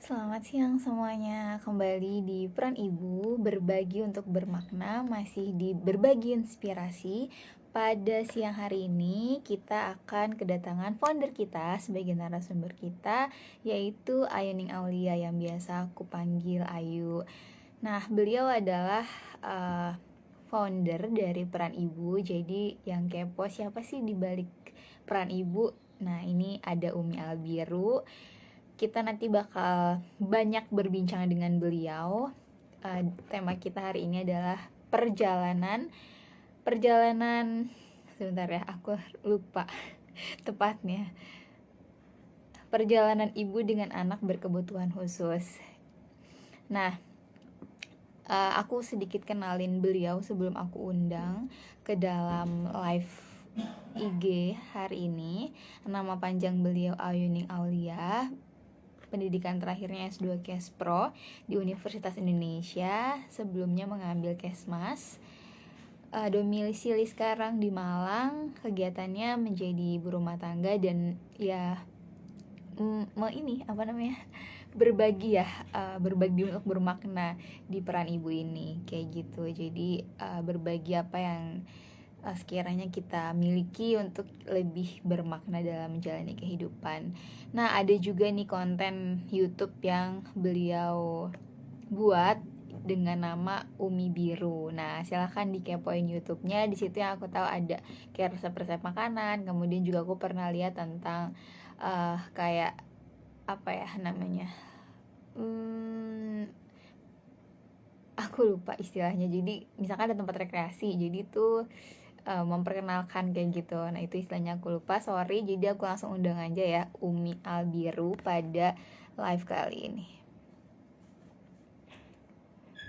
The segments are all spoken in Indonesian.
Selamat siang semuanya, kembali di Peran Ibu, berbagi untuk bermakna, masih di berbagi inspirasi. Pada siang hari ini kita akan kedatangan founder kita sebagai narasumber kita, yaitu Ayuning Aulia yang biasa aku panggil Ayu. Nah, beliau adalah founder dari Peran Ibu. Jadi yang kepo siapa sih di balik Peran Ibu? Nah, ini ada Umi Albiru. Kita nanti bakal banyak berbincang dengan beliau. Tema kita hari ini adalah perjalanan. Sebentar ya, aku lupa tepatnya. Perjalanan ibu dengan anak berkebutuhan khusus. Nah, aku sedikit kenalin beliau sebelum aku undang ke dalam live IG hari ini. Nama panjang beliau Ayuning Aulia. Pendidikan terakhirnya S2 Kespro di Universitas Indonesia, sebelumnya mengambil Kesmas. Domisili sekarang di Malang, kegiatannya menjadi ibu rumah tangga dan ya berbagi ya, berbagi untuk bermakna di peran ibu ini kayak gitu. Jadi berbagi apa yang sekiranya kita miliki untuk lebih bermakna dalam menjalani kehidupan. Nah, ada juga nih konten YouTube yang beliau buat dengan nama Umi Biru. Nah, silahkan dikepoin YouTube-nya. Di situ yang aku tahu ada kayak resep-resep makanan. Kemudian juga aku pernah lihat tentang kayak apa ya namanya? Aku lupa istilahnya. Jadi misalkan ada tempat rekreasi. Jadi tuh memperkenalkan kayak gitu. Nah, itu istilahnya aku lupa, sorry. Jadi aku langsung undang aja ya Umi Albiru pada live kali ini.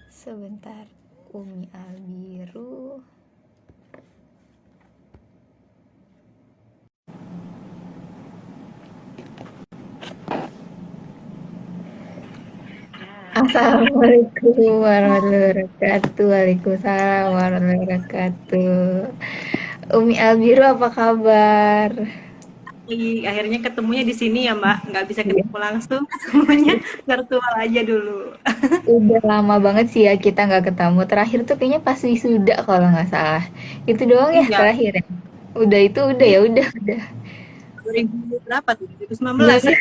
Sebentar, Umi Albiru. Assalamualaikum warahmatullahi wabarakatuh. Waalaikumsalam warahmatullahi wabarakatuh. Umi Albiru, apa kabar? Akhirnya ketemunya di sini ya Mbak, nggak bisa ketemu langsung, semuanya virtual aja dulu. Udah lama banget sih ya kita nggak ketemu. Terakhir tuh kayaknya pas wisuda kalau nggak salah. Itu doang ya Iya, terakhir ya. Udah itu udah ya udah. 2000 berapa tuh? 2019 ya?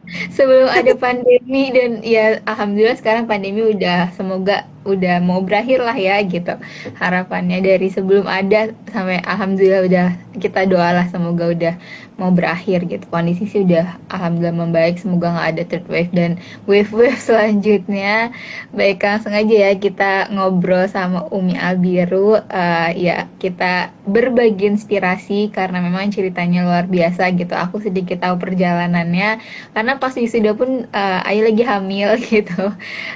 Sebelum ada pandemi dan ya alhamdulillah sekarang pandemi udah semoga udah mau berakhir lah ya gitu. Harapannya dari sebelum ada sampai alhamdulillah udah kita doalah semoga udah mau berakhir gitu. Kondisi sih udah alhamdulillah membaik, semoga nggak ada third wave dan wave-wave selanjutnya. Baik, langsung aja ya kita ngobrol sama Umi Albiru. Ya kita berbagi inspirasi karena memang ceritanya luar biasa gitu. Aku sedikit tahu perjalanannya karena pas wisuda pun Ayu lagi hamil gitu,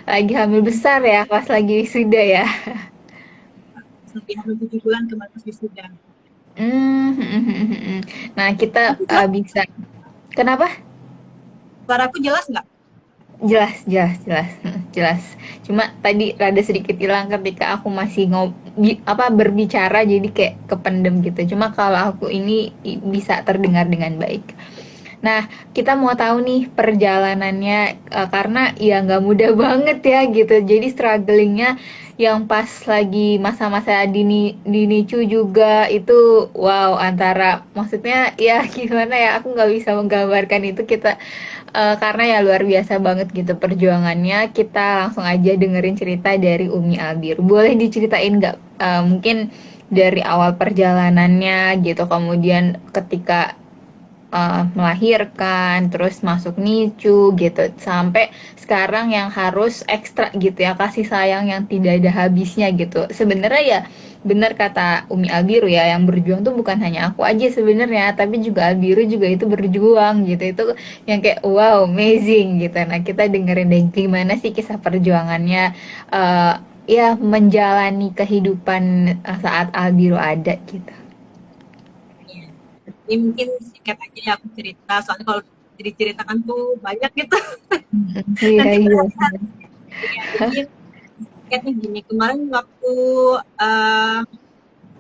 lagi hamil besar ya pas lagi wisuda ya. Sampai hamil 7 bulan kemarin pas wisuda. Nah kita Aku jelas, bisa, kenapa? suaraku jelas nggak? Jelas, jelas, jelas, jelas. Cuma tadi rada sedikit hilang ketika aku masih berbicara, jadi kayak kependem gitu. Cuma kalau aku ini bisa terdengar dengan baik. Nah, kita mau tahu nih perjalanannya, karena ya nggak mudah banget ya gitu. Jadi strugglingnya yang pas lagi masa-masa dinicu juga itu wow, antara maksudnya ya gimana ya, aku nggak bisa menggambarkan itu kita, karena ya luar biasa banget gitu perjuangannya. Kita langsung aja dengerin cerita dari Umi Albir. Boleh diceritain nggak, mungkin dari awal perjalanannya gitu, kemudian ketika melahirkan, terus masuk NICU gitu, sampai sekarang yang harus ekstra gitu ya, kasih sayang yang tidak ada habisnya gitu. Sebenarnya ya benar kata Umi Albiru ya, yang berjuang tuh bukan hanya aku aja sebenarnya, tapi juga Albiru juga itu berjuang gitu. Itu yang kayak wow, amazing gitu. Nah, kita dengerin deh gimana sih kisah perjuangannya, uh, ya menjalani kehidupan saat Albiru ada gitu. Iya. Ini mungkin singkat aja ya aku cerita, soalnya kalau diceritakan tuh banyak gitu. Iya, Nanti iya. berhari-hari. Iya, jadi singkatnya gini, kemarin waktu uh,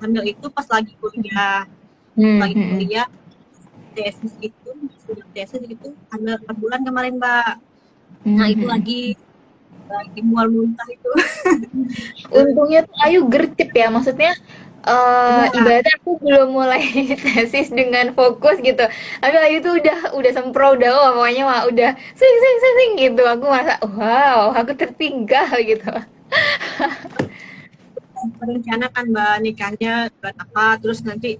hamil itu pas lagi kuliah, Hmm, hmm, hmm. tesis itu, sudah tesis itu hamil 4 bulan kemarin Mbak. Nah itu Mhm. lagi mual muntah itu. Untungnya tuh Ayu gercep ya, maksudnya Iya, ibaratnya aku belum mulai tesis dengan fokus gitu. Tapi Ayu tuh udah sempro, udah wah pokoknya mah udah sing sing sing sing gitu. Aku merasa wow, aku tertinggal gitu. berencana kan Mbak nikahnya bulan apa, terus nanti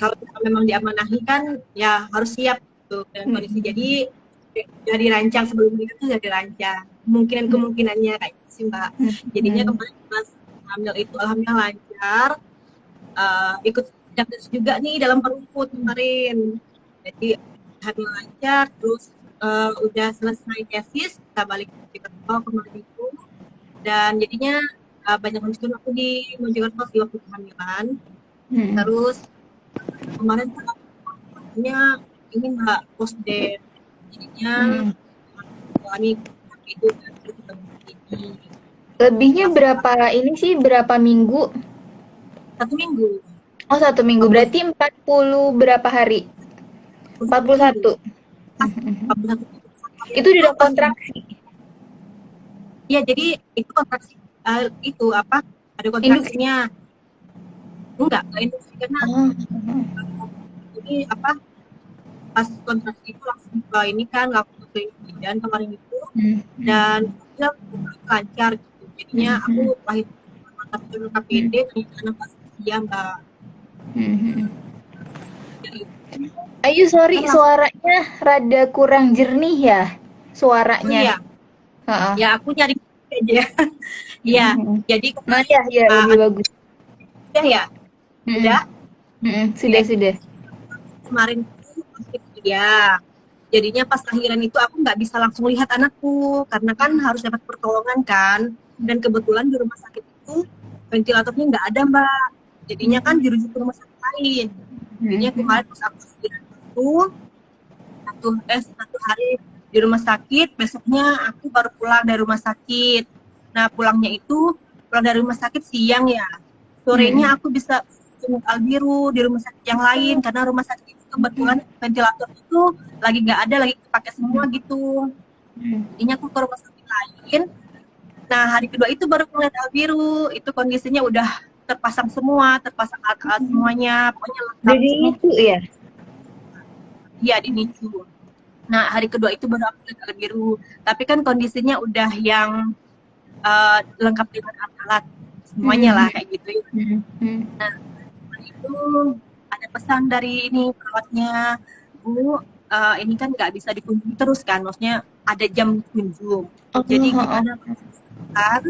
kalau kita memang diamanahi kan ya harus siap tuh dengan kondisi. Mhm. Jadi udah dirancang sebelum nikah tuh udah dirancang kemungkinan Mhm. kemungkinannya kayak gitu sih Mbak. Jadinya Mhm. kemarin pas hamil itu alhamdulillah lancar. Ikut sidang tes juga nih dalam perut kemarin. Jadi hamil lancar, terus udah selesai tesis, kita balik ke kantor kemarin itu, dan jadinya banyak menghabiskan waktu di Mojokerto sih waktu kehamilan. Mhm. Terus kemarin tuh waktunya ini nggak post day, jadinya Mhm. mengalami itu dan terus ketemu ini Lebihnya pas berapa ini sih, berapa minggu? 1 minggu, Oh, 1 minggu. 40 Berarti 40 berapa hari? 41 minggu 41. pas 41 minggu Itu itu udah pas. kontraksi. Iya, jadi itu kontraksi itu apa? Ada Induksi. kontraksinya. Enggak induksi karena Oh. jadi apa? Pas kontraksi itu langsung ke ini kan, langsung ke bidan kemarin itu, Mhm. dan dia lancar gitu. Jadinya aku Mhm. lahir tapi ke KPD ternyata anak pas dia Mbak. Mhm. Jadi Ayu, kan sorry, langsung, suaranya rada kurang jernih ya, oh suaranya. iya, Heeh. ya aku nyari aja ya. Iya, Mhm. jadi Nah, kemarin ya, ya lebih bagus. udah ya, Mhm. udah. Mhm. Oke, Sudah, sudah. kemarin tuh positif dia. Jadinya pas lahiran itu aku nggak bisa langsung lihat anakku karena kan harus dapat pertolongan kan. Dan kebetulan di rumah sakit itu ventilatornya nggak ada Mbak. Jadinya kan Mhm. dirujuk ke rumah sakit lain. Jadinya Mhm. kemarin pas aku lahiran itu satu hari di rumah sakit, besoknya aku baru pulang dari rumah sakit. Nah pulangnya itu pulang dari rumah sakit siang ya. Sorenya Mhm. aku bisa jenguk Albiru di rumah sakit yang lain karena rumah sakit itu kebetulan ventilator itu lagi nggak ada, lagi dipakai semua gitu. Jadinya aku ke rumah sakit lain. Nah hari kedua itu baru ngeliat Albiru, itu kondisinya udah terpasang semua, terpasang alat-alat semuanya, pokoknya lengkap Jadi semua. itu ya. Iya di NICU. Nah hari kedua itu baru aku lihat Albiru, tapi kan kondisinya udah yang lengkap dengan alat-alat semuanya lah Mhm. kayak gitu ya. Mhm. Nah itu ada pesan dari ini perawatnya, Bu, ini kan nggak bisa dikunjungi terus kan, maksudnya ada jam kunjung. Oh, Jadi heeh. gimana kan,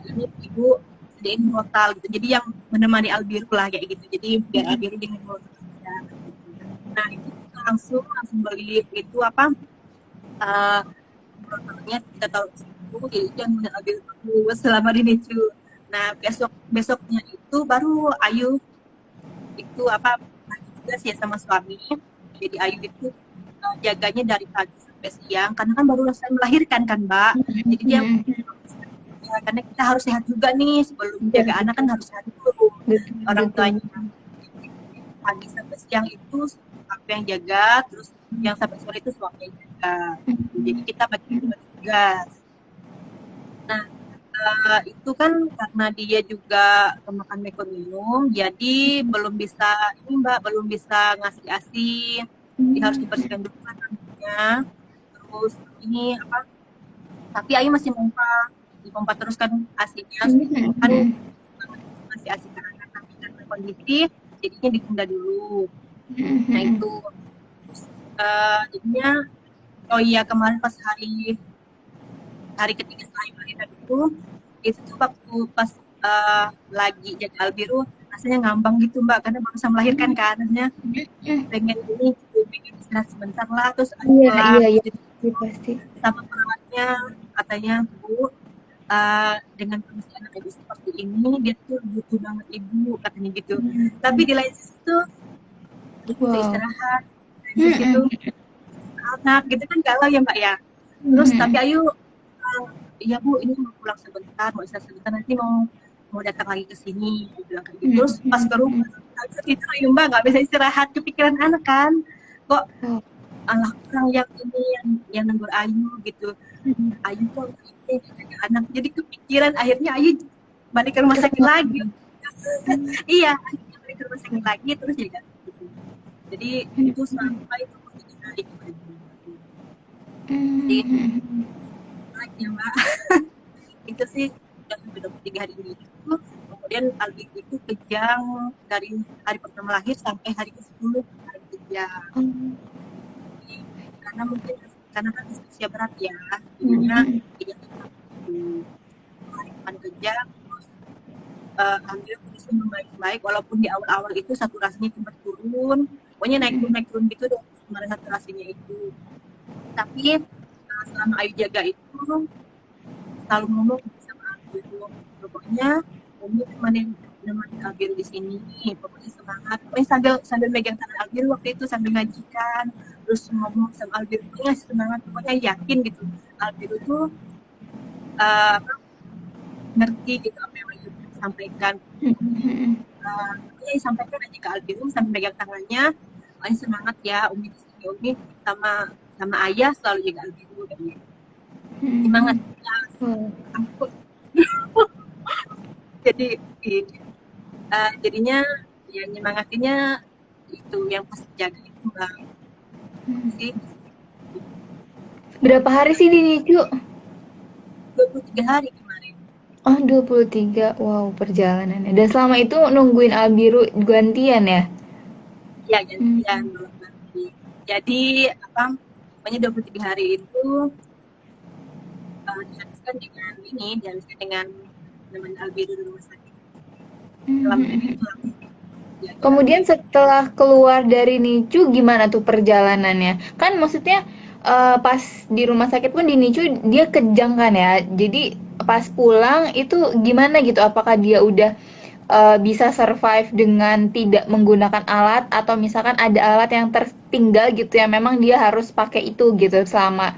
ini Ibu sediain hotel gitu. Jadi yang menemani Albiru lah kayak gitu. Jadi biar Albiru dengan hotel aja. Nah itu kita langsung beli itu apa? Uh, Protokolnya kita tahu di situ, jadi itu yang Albiru selama di NICU. Nah besoknya itu baru Ayu itu apa juga sih ya sama suami. Jadi Ayu itu jaganya dari pagi sampai siang karena kan baru selesai melahirkan kan Mbak. Jadi dia Mhm. ya, karena kita harus sehat juga nih sebelum Iya, jaga anak kan betul. harus sehat dulu Betul, orang betul. tuanya. Pagi sampai siang itu aku yang jaga, terus yang sampai sore itu suami yang jaga. Jadi kita bagi tugas. Nah itu kan karena dia juga pemakan mekonium, jadi belum bisa ini Mbak, belum bisa ngasih ASI, jadi harus dibersihkan dulu kan rambutnya. Terus ini apa? Tapi Ayu masih dipompa terus kan ASINya, kan Mhm. masih ASI ke anak, tapi karena kondisi jadinya ditunda dulu. Nah Mhm. itu jadinya, oh iya kemarin pas hari hari ketiga setelah melahirkan itu tuh waktu pas lagi jaga Albiru rasanya ngambang gitu Mbak karena baru bisa melahirkan kan, rasanya Mhm. pengen ini gitu, pengen istirahat sebentar lah, terus Ayu Iya, pulang, iya, terus iya. jadi Iya, pasti. sama perawatnya katanya Bu, dengan kondisi anak ibu seperti ini dia tuh butuh banget ibu katanya gitu, tapi di lain sisi tuh dia butuh Wow. istirahat, di lain sisi tuh Mhm. anak gitu kan galau ya Mbak ya. Terus tapi Mhm. Ayu, iya Bu ini mau pulang sebentar, mau istirahat sebentar, nanti mau mau datang lagi ke sini, dia bilang kayak gitu. Terus pas ke Mhm. rumah itu Ayu Mbak nggak bisa istirahat, kepikiran anak kan, kok Oh. alah kurang yang ini yang negur Ayu gitu. Ayu kok ini jaga anak. Jadi kepikiran akhirnya Ayu balik ke rumah sakit lagi. Iya, akhirnya balik ke rumah sakit lagi terus jaga. Jadi itu sampai 23 hari kemarin. Sih, lagi ya Mbak. Itu sih udah sampai 23 hari ini. Kemudian Albi itu kejang dari hari pertama lahir sampai hari ke-10 hari kejang. Karena mungkin karena kan usia berat ya, jadinya tidak hari depan kejang. Terus alhamdulillah kondisi membaik-baik walaupun di awal-awal itu saturasinya sempat turun, pokoknya naik turun gitu deh sebenarnya saturasinya itu. Tapi selama Ayu jaga itu selalu ngomong sama Albiru, pokoknya Umi nemenin Albiru di sini, pokoknya semangat. Pokoknya sambil megang tangan Albiru waktu itu sambil ngajikan, terus ngomong sama Albiru, pokoknya semangat, pokoknya yakin gitu. Albiru tuh ngerti gitu apa yang Ayu sampaikan. Ya sampaikan aja ke Albiru sambil megang tangannya, pokoknya semangat ya Umi di sini, Umi sama ayah selalu jaga Albiru kayak gitu. Semangat ya. Ampun. Jadi jadinya ya nyemangatinnya itu yang pas jaga itu Mbak. Sih. Berapa hari sih di NICU? 23 hari kemarin. Oh, 23. Wow, perjalanannya. Dan selama itu nungguin Albiru gantian ya? Iya gantian ganti. Jadi apa? Pokoknya 23 hari itu dihabiskan dengan teman Albiru di rumah sakit. Kemudian setelah keluar dari NICU gimana tuh perjalanannya? Kan maksudnya pas di rumah sakit pun di NICU dia kejang kan ya. Jadi pas pulang itu gimana gitu? Apakah dia udah bisa survive dengan tidak menggunakan alat atau misalkan ada alat yang tertinggal gitu ya memang dia harus pakai itu gitu selama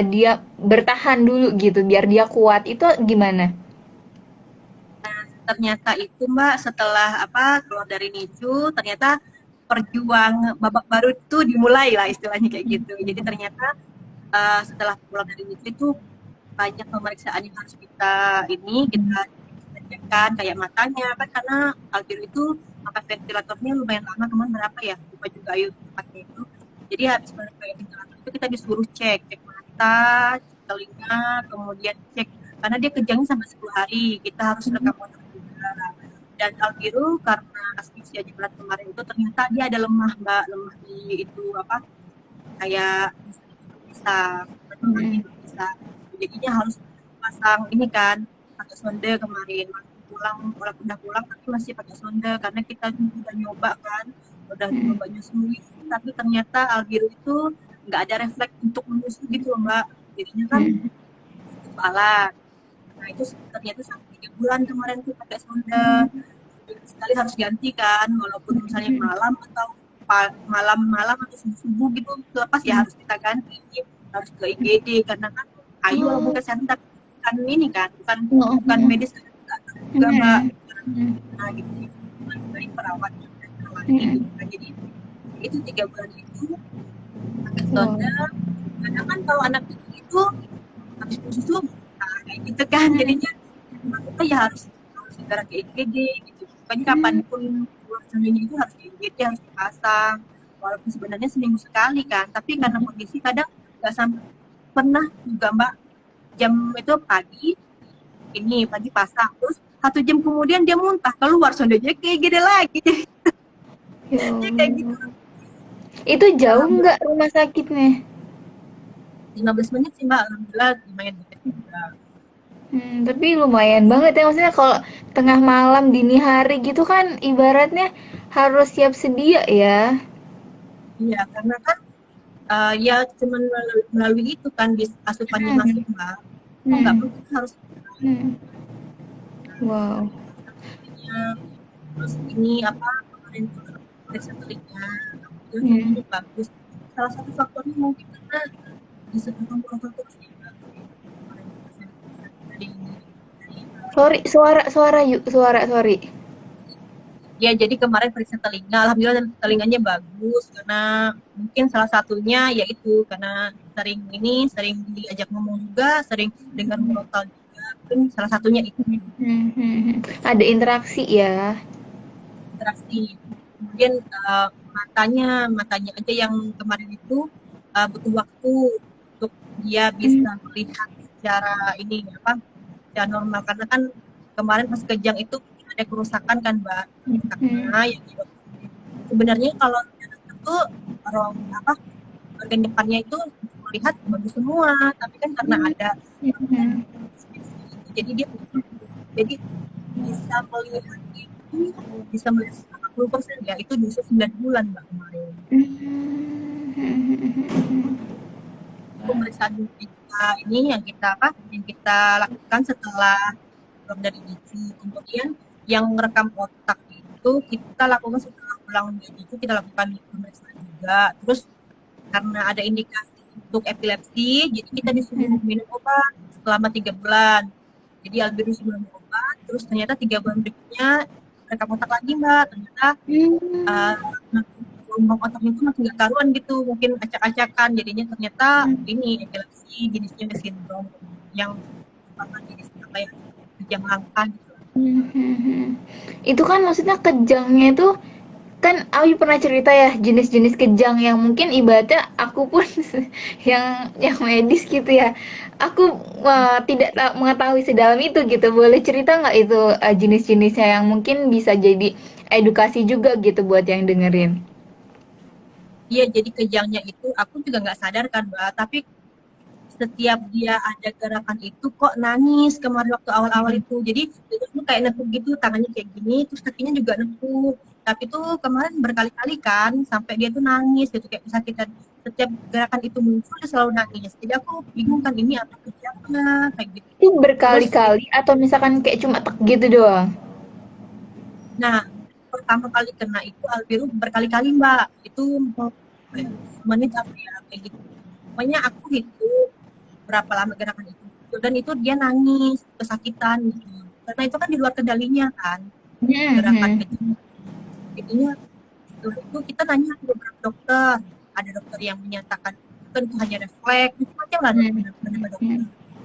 dia bertahan dulu gitu biar dia kuat. Itu gimana? Ternyata itu Mbak setelah keluar dari NICU ternyata babak baru itu dimulai lah istilahnya kayak gitu. Jadi ternyata setelah pulang dari NICU itu banyak pemeriksaan yang harus kita cekkan kayak matanya kan karena Albiru itu pakai ventilatornya lumayan lama kemarin berapa ya lupa juga Ayu pakai itu. Jadi habis pakai ventilator itu kita disuruh cek mata, cek telinga, kemudian cek karena dia kejangnya sampai 10 hari kita harus rekam motor juga. Dan Albiru karena asfixia berat kemarin itu ternyata dia ada lemah Mbak, lemah di itu kayak bisa jadinya harus pasang ini kan pakai sonde kemarin walaupun udah pulang tapi masih pakai sonde karena kita udah nyoba kan udah nyoba nyusui tapi ternyata Albiru itu nggak ada refleks untuk menyusui gitu loh Mbak, jadinya kan alat. Nah itu ternyata sampai 3 bulan kemarin tuh pakai sonde sekali harus ganti kan walaupun misalnya malam atau subuh gitu lepas ya harus kita ganti, harus ke IGD karena kan Ayu walaupun kesehatan tapi kan ini kan bukan medis juga Mbak. Nah gitu sebagai perawat gitu. Nah, jadi itu 3 bulan itu pakai sonde karena kan kalau anak itu habis susu kayak gitu kan jadinya kita ya harus segera ke IGD gitu. Pokoknya kapanpun keluar sondenya itu harus ke IGD, harus dipasang. Walaupun sebenarnya seminggu sekali kan, tapi karena kondisi kadang nggak sampai pernah juga Mbak jam itu pagi pasang terus 1 jam kemudian dia muntah keluar sondenya kayak gede lagi. Ya, kayak gitu. Itu jauh nggak rumah sakitnya? 15 menit sih Mbak, alhamdulillah lumayan dekat juga. Tapi lumayan banget ya maksudnya kalau tengah malam dini hari gitu kan ibaratnya harus siap sedia ya. Iya karena kan ya cuman melalui itu kan di asupannya masuk Mbak. Nggak mungkin harus. Wow. Terus ini kemarin periksa telinga, itu bagus. Salah satu faktornya mungkin karena disebutkan protokol terus ya. Sorry, suara yuk, sorry. Ya, jadi kemarin periksa telinga, alhamdulillah telinganya bagus karena mungkin salah satunya yaitu karena sering diajak ngomong juga, sering dengar murotal juga, mungkin salah satunya itu Ada interaksi ya. interaksi. Kemudian matanya aja yang kemarin itu butuh waktu untuk dia Hmm. bisa melihat secara ini apa, secara normal karena kan kemarin pas kejang itu ada kerusakan kan Mbak, karena Hmm. ya sebenarnya kalau itu orang apa bagian depannya itu melihat bagus semua tapi kan karena ada Hmm. jadi dia jadi bisa melihat itu bisa melihat 80% ya itu di usia 9 bulan mbak kemarin pemeriksaan kita ini yang kita lakukan setelah keluar dari ICU kemudian yang merekam otak itu kita lakukan setelah pulang dari ICU kita lakukan pemeriksaan juga terus karena ada indikasi untuk epilepsi, jadi kita disuruh minum obat selama 3 bulan. Jadi Albi disuruh minum obat, terus ternyata 3 bulan berikutnya rekam otak lagi mbak, ternyata uh, gelombang otaknya itu makin gak karuan gitu, mungkin acak-acakan, jadinya ternyata ini epilepsi jenisnya sindrom yang merupakan jenis apa ya, kejang langka gitu. Itu kan maksudnya kejangnya itu kan Awi pernah cerita ya jenis-jenis kejang yang mungkin ibaratnya aku pun yang medis gitu ya. Aku tidak mengetahui sedalam itu gitu. Boleh cerita nggak itu jenis-jenisnya yang mungkin bisa jadi edukasi juga gitu buat yang dengerin. Iya, jadi kejangnya itu aku juga nggak sadar kan mbak, tapi setiap dia ada gerakan itu kok nangis kemarin waktu awal-awal itu jadi itu tuh kayak nepuk gitu tangannya kayak gini terus kakinya juga nepuk tapi tuh kemarin berkali-kali kan sampai dia tuh nangis gitu kayak kesakitan setiap gerakan itu muncul dia selalu nangis jadi aku bingung kan ini apa kejangnya kayak gitu Itu terus berkali-kali atau misalkan kayak cuma tek gitu doang. nah pertama kali kena itu Albiru berkali-kali mbak itu menit apa ya kayak gitu pokoknya aku itu berapa lama gerakan itu dan itu dia nangis kesakitan gitu karena itu kan di luar kendalinya kan gerakan Hmm. kecil jadinya setelah itu kita nanya ke beberapa dokter ada dokter yang menyatakan kan itu hanya refleks itu macam lah beberapa dokter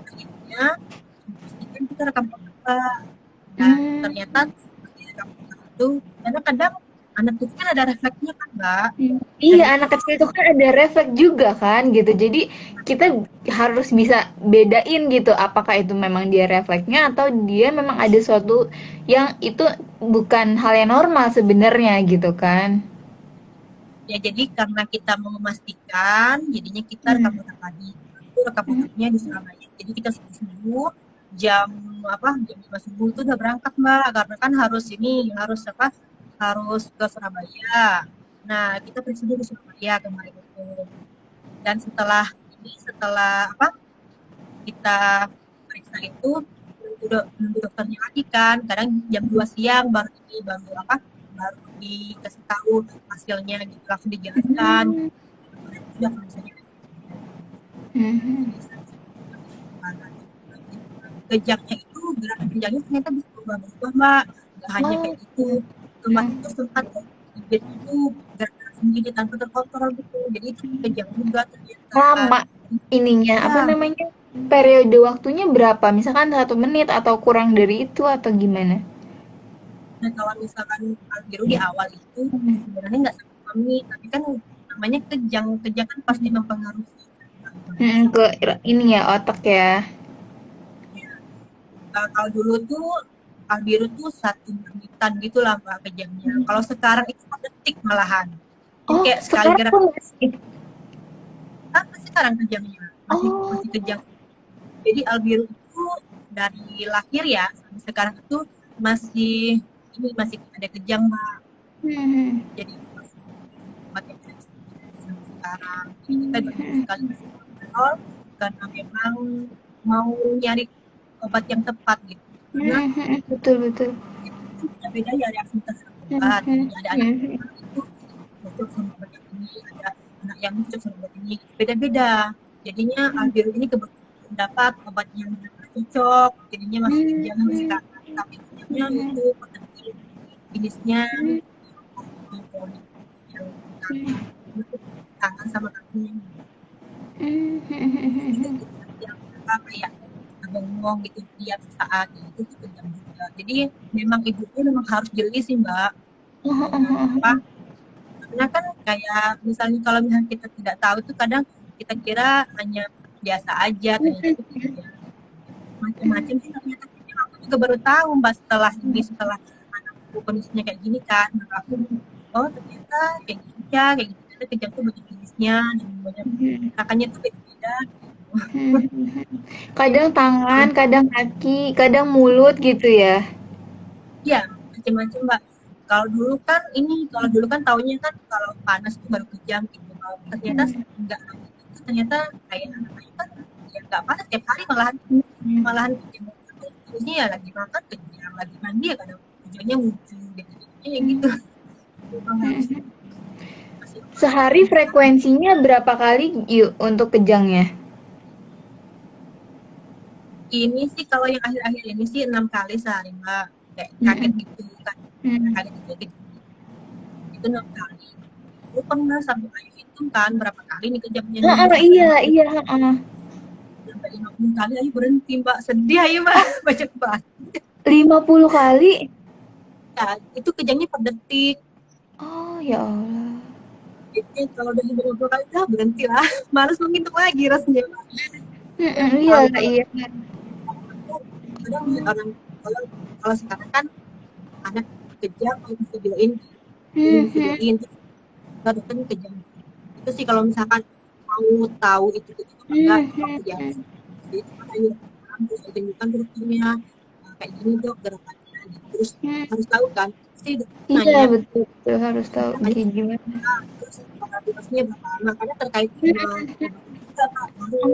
akhirnya pastikan kita rekam otak dan ternyata seperti rekam otak itu karena kadang anak itu kan ada refleksnya kan mbak dan Iya, itu anak kecil itu kan ada refleks juga kan gitu. Jadi kita harus bisa bedain gitu apakah itu memang dia refleksnya atau dia memang ada suatu yang itu bukan hal yang normal sebenarnya gitu kan. ya jadi karena kita mau memastikan jadinya kita rekam otak lagi itu rekam otaknya di Surabaya jadi kita subuh jam jam 5 subuh itu udah berangkat mbak karena kan harus harus ke Surabaya nah kita periksa di Surabaya kemarin itu dan setelah kita periksa itu nunggu dokternya lagi kan kadang jam 2 siang baru dikasih tahu hasilnya gitu langsung dijelaskan udah misalnya kejangnya itu gerakan kejangnya ternyata bisa berubah-ubah mbak nggak hanya kayak Oh, gitu kemarin itu sempat bibir itu gerak sendiri tanpa terkontrol gitu jadi itu kejang juga ternyata lama ininya apa iya. namanya? Periode waktunya berapa? Misalkan 1 menit atau kurang dari itu atau gimana? Nah kalau misalkan biru di awal itu sebenarnya nggak sama kami tapi kan namanya kejang kejang kan pasti mempengaruhi Ke ini ya otak ya. kalau dulu tuh biru tuh 1 menitan gitu lah mbak kejamnya kalau sekarang itu 1 detik malahan jadi Oh, kayak sekali sekarang gerak pun masih. apa sekarang kejamnya masih Oh. masih kejam jadi Albiru itu dari lahir ya sampai sekarang itu masih masih ada kejang mbak Hmm. jadi masih pakai sampai sekarang jadi kita 2 minggu sekali masih kontrol karena memang mau nyari obat yang tepat gitu karena Betul betul. beda-beda ya reaksi terhadap obat Mhm. jadi ada anak Mhm. itu cocok sama obat yang ini ada anak yang cocok sama obat ini beda-beda jadinya Albiru ini kebetulan dapat obat yang benar-benar cocok jadinya masih kejang sampai sekarang tapi kejangnya itu potensi jenisnya Hmm. yang tangan sama kakinya juga Hmm. gitu yang apa kayak bengong gitu tiap saat itu kejam juga. Jadi memang ibunya memang harus jeli sih Mbak dengan apa karena kan kayak misalnya kalau misalnya kita tidak tahu itu kadang kita kira hanya biasa aja ternyata itu tidak macam-macam sih ternyata aku juga baru tahu Mbak setelah ini setelah anakku kondisinya kayak gini kan maka aku oh ternyata kayak gini ya kayak gitu ternyata kejam tuh banyak jenisnya dan banyak kakaknya tuh beda-beda Kadang tangan, kadang kaki, kadang mulut gitu ya. iya macam-macam Mbak kalau dulu kan ini kalau dulu kan taunya kan kalau panas itu baru kejam gitu kalau ternyata enggak itu ternyata kayak anak-anak kan ya enggak panas tiap hari malahan malahan kejam terusnya ya lagi makan kejam lagi mandi ya kadang kejamnya muncul gitu ya gitu memang harus masih Sehari frekuensinya berapa kali yuk untuk kejangnya? ini sih kalau yang akhir-akhir ini sih 6 kali sehari mbak kayak kaget Mm-mm. gitu kan Mm. kaget gitu itu 6 kali lu pernah sampai ayu hitung kan berapa kali nih kejamnya nih Oh, sampai iya, 50 iya. Heeh. sampai 50 kali ayu berhenti mbak sedih ayu mbak banyak banget 50 kali? ya itu kejamnya per detik Oh, ya Allah. jadi kalau udah 50 kali udah berhenti lah males menghitung lagi rasanya mbak dan Mm-mm, iya, kalau iya. kadang orang kalau kalau sekarang kan anak kejam kalau di videoin jadi di Mhm. videoin terus kan kejam itu sih kalau misalkan mau tahu itu kejam apa enggak waktu dia Mhm. jadi cuma ayo terus tunjukkan dokternya kayak gini dok gerakannya gitu. Terus harus tahu kan pasti dokter Iya, nanya betul, betul. Harus tahu ayo kayak gimana. terus durasinya berapa lama karena terkait sama obat itu juga Pak. Baru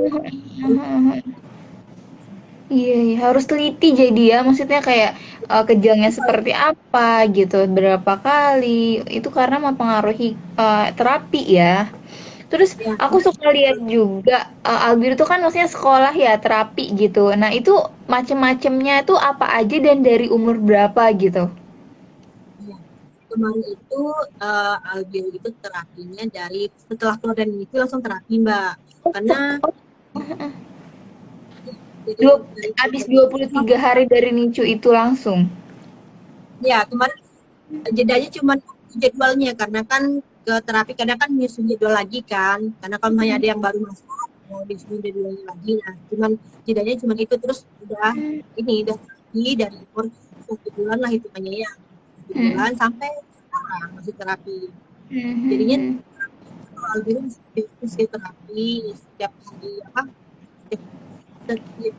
Iya, iya, harus teliti jadi ya. Maksudnya kayak kejangnya seperti apa gitu, berapa kali. Itu karena mempengaruhi terapi ya. Terus ya aku suka lihat juga Albir itu kan maksudnya sekolah ya terapi gitu. Nah, itu macem-macemnya itu apa aja dan dari umur berapa gitu. ya. Kemarin itu Albio itu terapinya dari setelah keluar dari itu langsung terapi Mbak karena jadi Dua, dari keluar abis dari itu 23 hari dari NICU itu langsung. ya kemarin jedanya cuma jadwalnya karena kan ke terapi kadang kan nyusun jadwal lagi kan karena kalau misalnya ada yang baru masuk mau disusun jadwalnya lagi nah cuman jedanya cuma itu terus udah ini udah terapi dari umur 1 bulan lah hitungannya ya 1 bulan Hmm. sampai sekarang masih terapi jadinya Hmm. kalau Albino masih terapi setiap hari apa setiap,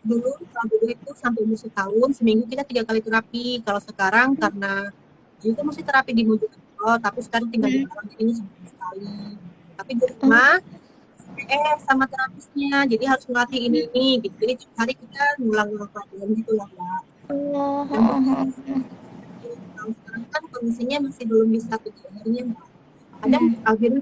dulu kalau dulu itu sampai umur setahun seminggu kita 3 kali terapi kalau sekarang karena juga masih terapi di Mojokerto tapi sekarang tinggal di Malang ini seminggu sekali tapi di Oh, rumah sama terapisnya jadi harus melatih ini gitu jadi tiap hari kita ngulang-ngulang pelajaran gitu lah mbak oh, yang oh, begitu oh. kalau sekarang kan kondisinya masih belum bisa kejalannya mbak kadang Hmm. akhirnya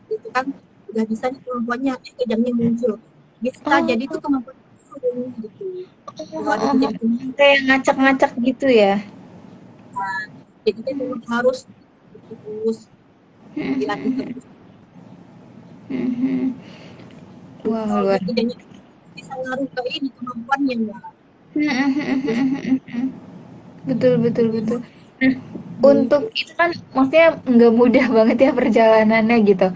itu kan udah bisa nih kemampuannya kejamnya muncul bisa Oh, jadi itu kemampuan turun gitu oh, kalau ada oh, oh. kejam-kejam Kayak ngacak-ngacak gitu ya. jadi kan memang harus terus dilatih terus Hmm. jadi Wah, kalau luar. kejamnya bisa ngaruh ke ini kemampuannya mbak gitu sih. Betul, betul, Memang betul. Nah, untuk itu kan maksudnya nggak mudah banget ya perjalanannya gitu.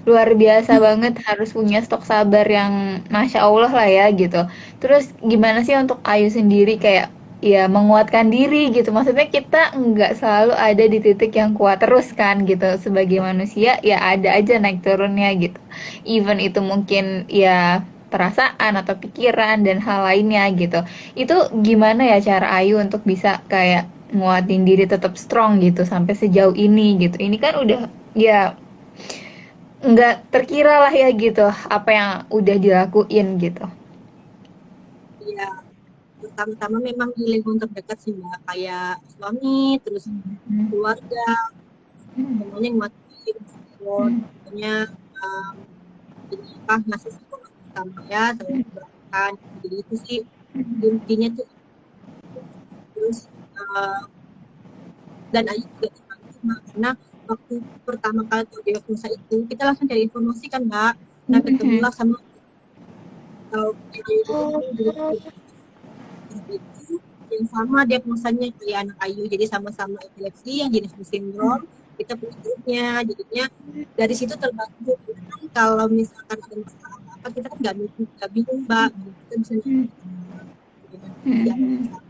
Luar biasa banget harus punya stok sabar yang masya Allah lah ya gitu. Terus gimana sih untuk Ayu sendiri kayak ya menguatkan diri gitu. Maksudnya kita nggak selalu ada di titik yang kuat terus kan gitu. Sebagai manusia ya ada aja naik turunnya gitu. Even itu mungkin ya perasaan atau pikiran dan hal lainnya gitu. Itu gimana ya cara Ayu untuk bisa kayak nguatin diri tetap strong gitu sampai sejauh ini gitu. Ini kan udah ya nggak terkira lah ya gitu apa yang udah dilakuin gitu. ya pertama-tama memang di lingkungan terdekat sih mbak kayak suami terus keluarga semuanya nguatin support pokoknya um, ini apa ngasih support pertama ya saya berangkat jadi itu sih intinya tuh terus uh, dan Ayu juga terbantu Mbak, karena waktu pertama kali terdiagnosa itu kita langsung cari informasi kan Mbak. Nah ketemulah sama kalau Ayu itu memang Oh. itu yang sama diagnosanya kayak anak Ayu, jadi sama-sama epilepsi yang jenis sindrom, kita punya grupnya, jadinya dari situ terbantu. Kan kalau misalkan ada masalah apa kita kan nggak bingung Mbak, kita bisa dengan siapa yang sama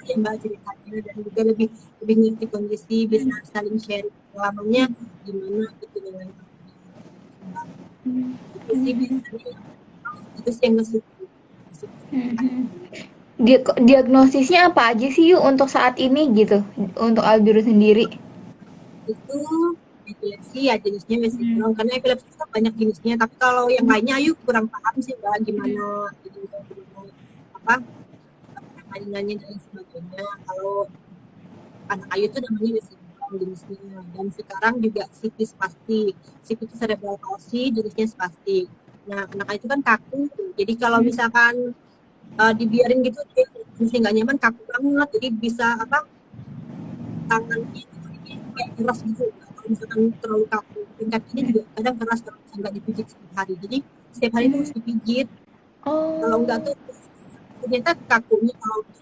ya Mbak ceritanya, dan juga lebih lebih ngerti kondisi, bisa saling sharing pengalamannya gimana gitu dengan itu sih biasanya, itu sih yang ngesupport. Diagnosisnya apa aja sih yuk untuk saat ini gitu, untuk Albiru sendiri? Itu epilepsi ya jenisnya mesindrom, karena epilepsi itu kan banyak jenisnya, tapi kalau yang lainnya Ayu kurang paham sih Mbak gimana gimana apa ringannya dan sebagainya. Kalau anak Ayu itu namanya mesindrom jenisnya, dan sekarang juga psikis spastik, psikis cerebral palsy jenisnya spastik. Nah anak Ayu itu kan kaku, jadi kalau misalkan dibiarin gitu dia masih nggak nyaman, kaku banget, jadi bisa apa tangannya kayak keras gitu kalau misalkan terlalu kaku, dan kakinya juga kadang keras kalau misalkan nggak dipijit setiap hari, jadi setiap hari itu harus dipijit, kalau enggak Oh. tuh ternyata kakunya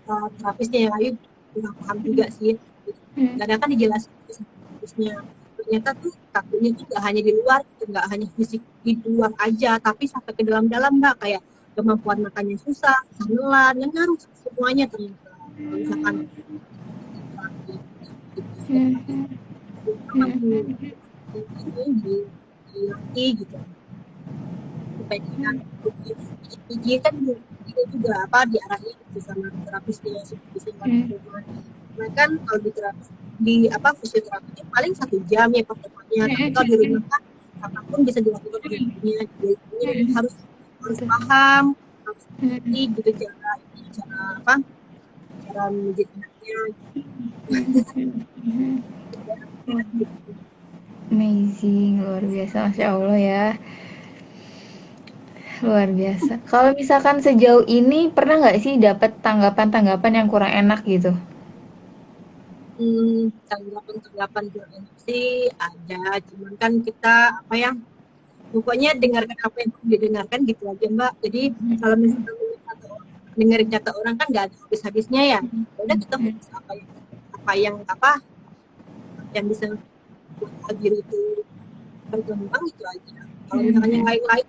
kalau terapisnya yang Ayu kurang paham juga sih, kadang kan dijelasin terapisnya ternyata tuh kakunya tuh nggak hanya di luar gitu, nggak hanya fisik di luar aja, tapi sampai ke dalam-dalam Mbak, kayak kemampuan makannya susah nelan, yang ngaruh semuanya ternyata kalau misalkan ini dilatih gitu supaya kita biji kan itu juga apa diarahin gitu sama terapis dia bisa pertemuan. Nah kan kalau di terapis di apa fisioterapi itu paling 1 jam ya pertemuannya, tapi kalau di rumah kan apapun bisa dilakukan oleh ibunya, jadi memang harus harus paham, harus ngerti gitu cara apa cara mendidik anaknya. Amazing, luar biasa, Masya Allah ya, luar biasa. Kalau misalkan sejauh ini pernah nggak sih dapat tanggapan-tanggapan yang kurang enak gitu? Tanggapan-tanggapan sih ada, cuman kan kita apa ya, pokoknya dengarkan apa yang didengarkan gitu aja Mbak. Jadi kalau misalkan dengerin kata orang kan nggak ada habis-habisnya ya. Udah kita fokus apa yang bisa buat diri itu berkembang itu aja. Kalau misalkan yang lain-lain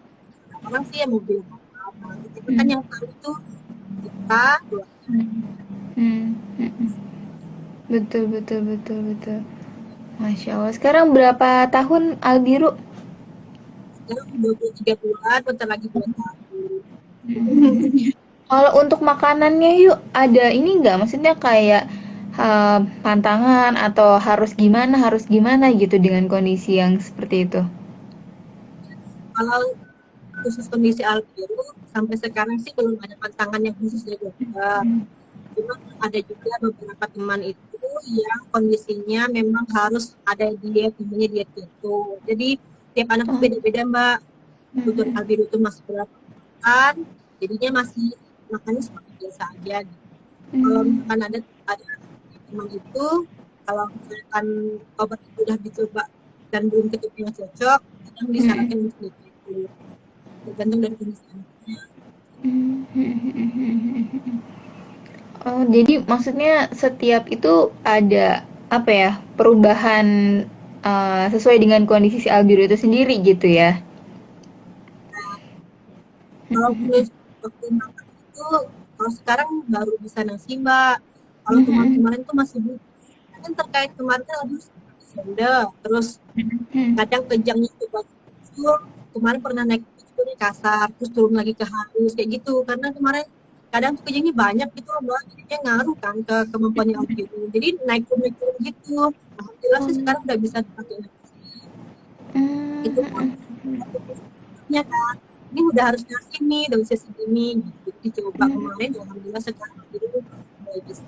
orang sih yang mau bilang apa, tapi kan yang tahu itu kita Hmm, betul, betul, betul, betul. Masya Allah. Sekarang berapa tahun Albiru? sekarang 23 bulan, bentar lagi 2 tahun. Kalau untuk makanannya yuk, ada ini nggak? Maksudnya kayak pantangan atau harus gimana gitu dengan kondisi yang seperti itu? Kalau khusus kondisi Albiru sampai sekarang sih belum ada pantangan yang khusus dari dokter. Cuma ada juga beberapa teman itu yang kondisinya memang harus ada diet, namanya diet keto. Jadi tiap anak tuh Oh, beda-beda Mbak. Kebutuhan Albiru itu masih berapa makan, jadinya masih makannya seperti biasa aja. Gitu. Kalau misalkan ada teman itu, kalau misalkan obat itu udah dicoba dan belum ketemu yang cocok, kadang disarankan untuk diet keto. Tergantung dari kondisi anaknya. oh, jadi maksudnya setiap itu ada apa ya, perubahan sesuai dengan kondisi si Albiru itu sendiri gitu ya? Kalau waktu makan itu, kalau sekarang baru bisa nasi Mbak. Kalau kemarin-kemarin tuh masih belum. Kan terkait kemarin kan aduh sendal, terus kadang kejangnya itu kecil, kemarin pernah naik turun kasar, terus turun lagi ke halus kayak gitu. Karena kemarin kadang tuh kejangnya banyak gitu loh Mbak, jadinya ngaruh kan ke kemampuannya gitu. Jadi naik turun gitu. Alhamdulillah sih sekarang udah bisa pakai nasi. Itu pun ya kan ini udah harus ngasih nih udah usia segini gitu, dicoba kemarin alhamdulillah sekarang itu mulai bisa.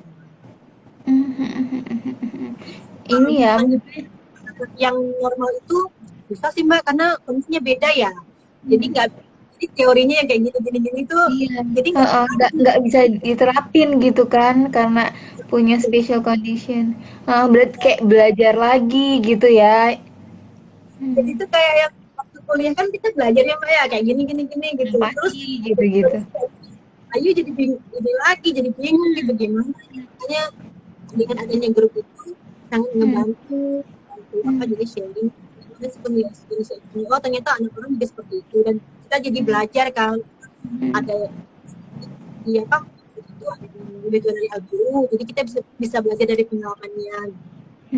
Kalau Ini ya, misalkan yang normal itu bisa sih Mbak, karena kondisinya beda ya, jadi nggak, jadi teorinya yang kayak gitu gini-gini tuh iya, jadi heeh, nggak bisa diterapin gitu kan, karena punya special condition. Berarti kayak belajar lagi gitu ya. Jadi Hmm, itu kayak yang waktu kuliah kan kita belajar ya Mbak ya kayak gini gini gini gitu. Terus pasti gitu-gitu. Ayu jadi bingung, jadi bingung gitu gimana. Makanya dengan adanya grup itu sangat Hmm, ngebantu, bantu apa hmm, jadi sharing gimana sih kondisi ini. Oh ternyata anak orang juga seperti itu dan kita jadi hmm, belajar kan hmm, ada di apa itu ada di dari Albiru jadi kita bisa bisa belajar dari pengalamannya.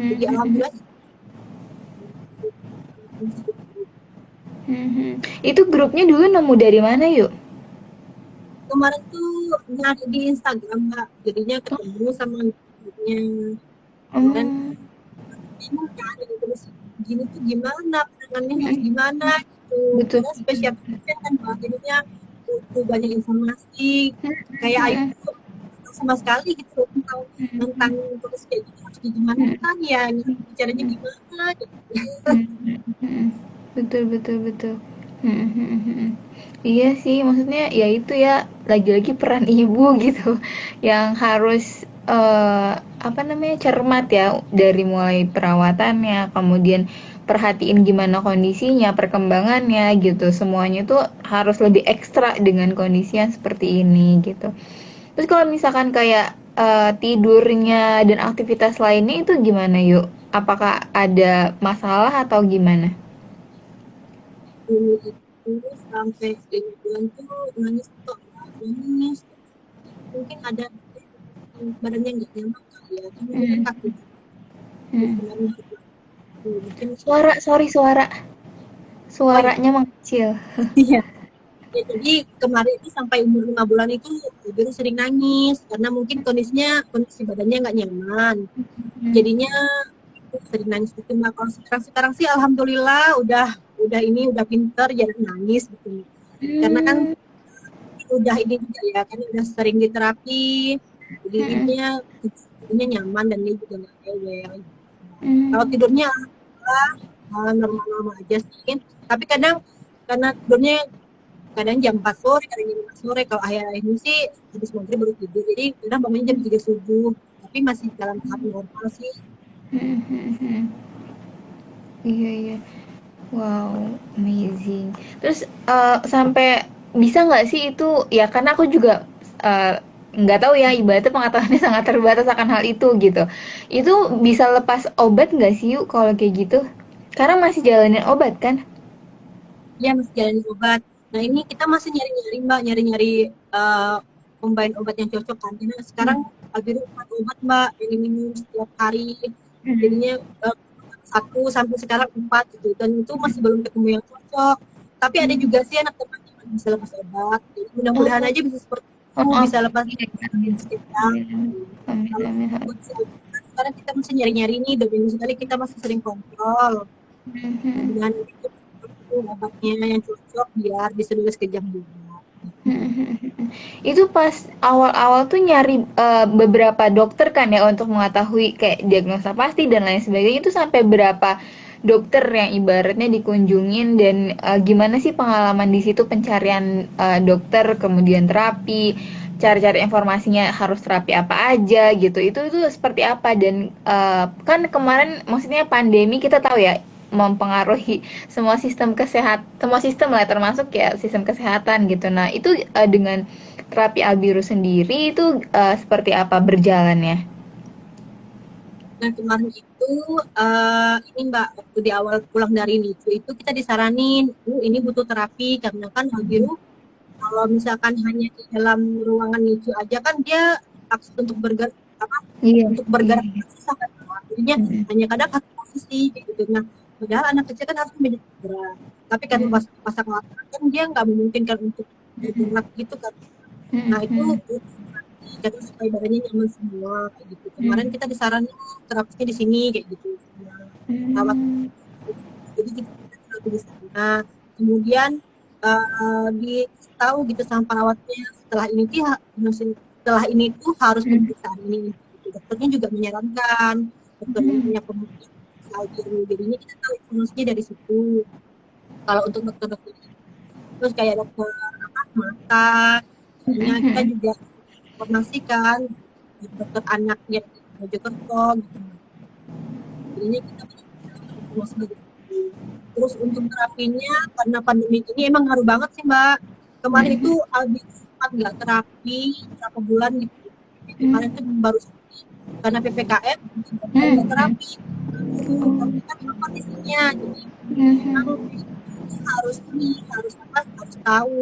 Jadi hmm, hmm, alhamdulillah hmm. Itu grupnya dulu nemu dari mana yuk? kemarin tuh nyari di Instagram Mbak, jadinya ketemu sama grupnya kemarin Hmm, bingung kan gitu terus gini tuh gimana penanganannya harus hmm, gimana gitu betul. karena spesial kan Mbak jadinya butuh banyak informasi kayak Ayu Hmm, tuh sama sekali gitu tentang tentang tulis kayak gitu harus gimana hmm, kan ya bicaranya gimana gitu. hmm, hmm. Betul betul betul. Iya sih, maksudnya ya itu ya lagi-lagi peran ibu gitu yang harus apa namanya cermat ya dari mulai perawatannya, kemudian perhatiin gimana kondisinya, perkembangannya gitu. Semuanya tuh harus lebih ekstra dengan kondisi yang seperti ini gitu. Terus kalau misalkan kayak tidurnya dan aktivitas lainnya itu gimana yuk? Apakah ada masalah atau gimana? Dulu itu sampai 5 bulan tuh nangis kok nangis mungkin ada badannya nggak nyaman kali ya kan itu kan Hmm, kaku hmm. sebenarnya gitu. Mungkin Suara, oh iya suaranya mengecil. iya. Ya, jadi kemarin itu sampai umur 5 bulan itu Ibu sering nangis karena mungkin kondisi badannya nggak nyaman. Hmm, Jadinya Ibu sering nangis gitu. Nah, kalau sekarang sih alhamdulillah udah pinter jarang nangis gitu. Karena kan hmm, udah ini juga ya kan udah sering di terapi. Jadi hmm, intinya tidurnya nyaman dan dia juga nggak rewel. Kalau hmm, tidurnya alhamdulillah normal-normal aja sih. Tapi kadang karena tidurnya kadang jam 4 sore, kadang jam 5 sore. Kalau akhir-akhir ini sih habis maghrib baru tidur. Jadi kadang bangunnya jam 3 subuh. Tapi masih dalam tahap normal sih. hmm. Iya, iya. Wow, amazing. Terus sampai bisa nggak sih itu ya karena aku juga nggak tahu ya ibaratnya pengetahuannya sangat terbatas akan hal itu gitu. Itu bisa lepas obat nggak sih yuk kalau kayak gitu? Karena masih jalanin obat kan? Dia masih jalanin obat. Nah ini kita masih nyari-nyari mbak, nyari-nyari combine obat yang cocok kan. Karena sekarang Hmm, lagi 4 obat mbak yang diminum setiap hari. hmm, Jadinya 1 sampai sekarang 4 gitu. Dan itu masih belum ketemu yang cocok. Tapi ada hmm. juga sih anak teman yang bisa lepas obat. Jadi mudah-mudahan Oh, aja bisa seperti oh, itu, oh. bisa lepas Iya, amin. kita. Amin, amin, Kalau amin, amin. kondisi sekarang kita masih nyari-nyari nih, 2 minggu sekali kita masih sering kontrol. Hmm, hmm. Mudah-mudahan itu obatnya yang cocok biar bisa dulu sekejap juga. Itu pas awal-awal tuh nyari beberapa dokter kan ya untuk mengetahui kayak diagnosa pasti dan lain sebagainya itu sampai berapa dokter yang ibaratnya dikunjungin dan gimana sih pengalaman di situ pencarian dokter kemudian terapi cari-cari informasinya harus terapi apa aja gitu itu seperti apa dan kan kemarin maksudnya pandemi kita tahu ya mempengaruhi semua sistem lah termasuk ya sistem kesehatan gitu. Nah, itu dengan terapi Albiru sendiri itu seperti apa berjalannya? Nah kemarin itu ini Mbak waktu di awal pulang dari NICU itu kita disaranin, ini butuh terapi karena kan hal biru kalau misalkan hanya di dalam ruangan NICU aja kan dia akses untuk bergerak apa Iya, untuk iya, bergerak iya. susah kan Mbak. Jadinya Mm, hanya kadang satu posisi kayak gitu. Nah padahal anak kecil kan harus banyak bergerak. Tapi karena mm, pas kan dia nggak memungkinkan untuk bergerak gitu kan. Nah mm, itu mm, jadi supaya badannya nyaman semua kayak gitu. Kemarin mm, kita disaranin terapisnya di sini kayak gitu. Nah, rawat mm, jadi kita terapi di sana. Kemudian tahu gitu sama perawatnya setelah ini tuh harus mm, pemeriksaan ini. Gitu. Dokternya juga menyarankan dokter yang mm, punya pemeriksaan jadinya kita tahu informasinya dari situ. Kalau untuk dokter-dokter terus kayak dokter apa mata, mm, soalnya kita mm, juga informasikan dokter anak yang di Mojokerto gitu. Jadinya kita informasi dari situ. Terus untuk terapinya karena pandemi ini emang ngaruh banget sih Mbak. Kemarin itu Albi sempat nggak terapi berapa bulan gitu. Kemarin tuh baru karena PPKM nggak terapi itu tapi kan memang kondisinya jadi memang harus ini harus apa harus tahu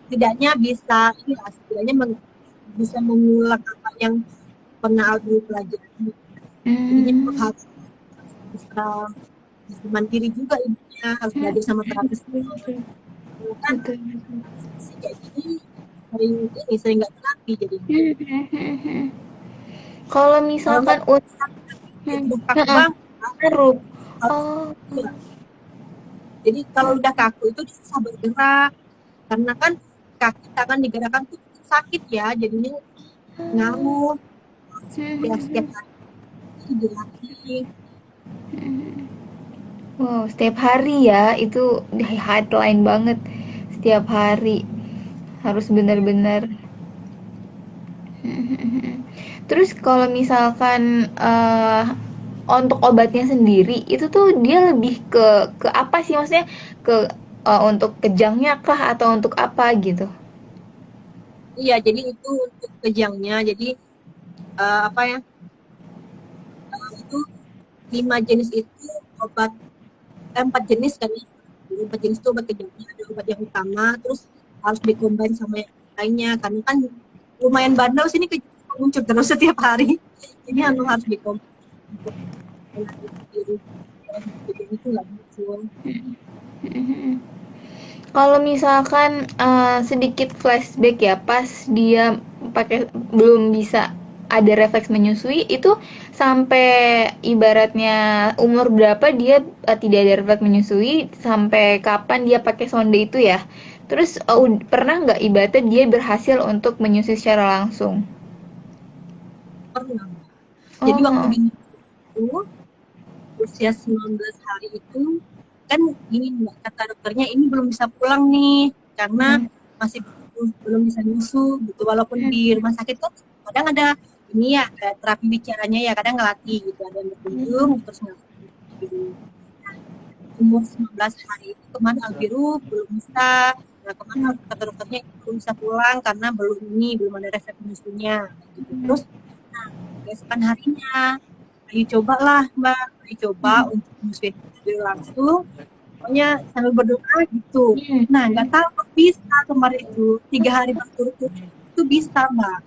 setidaknya bisa ini lah setidaknya bisa mengulang apa yang pernah Albi pelajari jadinya harus bisa bisa mandiri juga ibunya harus belajar sama terapis kan sih kayak gini sering nggak terapi jadi Kalau kalau nggak misalkan udah kaku bang ngaruh. harus Oh, ya. Jadi kalau udah kaku itu susah bergerak karena kan kaki tangan digerakkan tuh sakit ya jadinya ngaruh ya setiap hari dilatih. wow, setiap hari ya, itu headline banget. Setiap hari harus benar-benar. Terus kalau misalkan untuk obatnya sendiri itu tuh dia lebih ke apa sih maksudnya ke untuk kejangnya kah atau untuk apa gitu? Iya jadi itu untuk kejangnya jadi apa ya itu 5 jenis itu obat 4 jenis kan ya. Jadi 4 jenis itu obat kejangnya ada obat yang utama terus harus dikombin sama yang lainnya karena kan lumayan bandel sini kejang muncul terus setiap hari ini harus dikombin untuk kejang itu nggak muncul. Kalau misalkan sedikit flashback ya pas dia pakai belum bisa ada refleks menyusui itu sampai ibaratnya umur berapa dia tidak ada refleks menyusui sampai kapan dia pakai sonde itu ya. Terus pernah nggak ibaratnya dia berhasil untuk menyusui secara langsung? Pernah. Jadi waktu Oh, di itu usia 19 hari itu kan ini Mbak, kata dokternya ini belum bisa pulang nih karena hmm, masih belum bisa nyusu gitu walaupun di rumah sakit kan kadang ada ini ya ada terapi bicaranya ya kadang ngelatih gitu ada yang berkunjung terus ngelatih gitu. Umur 19 hari itu kemarin Albiru belum bisa nah kemarin kata dokternya belum bisa pulang karena belum ada resep nyusunya gitu. Terus nah keesokan harinya ayo cobalah Mbak ayo coba untuk nyusuin Albiru langsung pokoknya sambil berdoa gitu. Nah, nggak tahu kok bisa kemarin itu 3 hari berturut-turut itu bisa Mbak.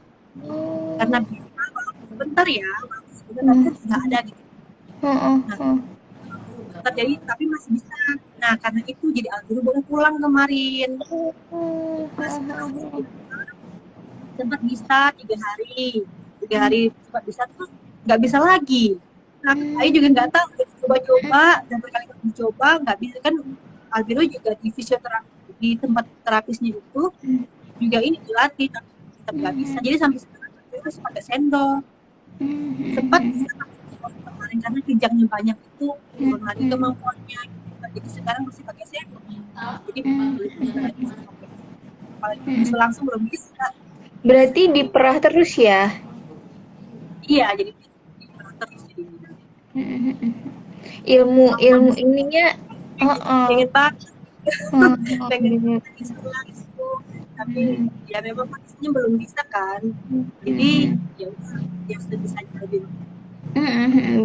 Karena bisa walaupun sebentar ya, walaupun sebentar tapi kan nggak ada gitu. Nah, sebentar jadi tapi masih bisa. Nah, karena itu jadi Alguru boleh pulang kemarin. Pas sempat bisa 3 hari, 3 hari sempat bisa terus nggak bisa lagi. Nah, Ayu juga nggak tahu, coba-coba dan berkali-kali dicoba nggak bisa kan. Albiro juga di fisioterapi di tempat terapisnya itu juga ini dilatih tapi tetap nggak bisa. Jadi sampai sekarang Albiro harus pakai sendok. Sempat bisa kemarin karena kejangnya banyak itu turun lagi kemampuannya. Gitu. Jadi sekarang masih pakai sendok. Jadi belum bisa lagi pakai. Kalau bisa langsung belum bisa. berarti diperah terus ya? Iya, jadi terus jadinya. Ilmu Kemampuan ilmu ininya, heeh. pengen banget pengen Bener. bisa langsung tapi ya memang kondisinya belum bisa kan jadi ya udah ya sebisanya lebih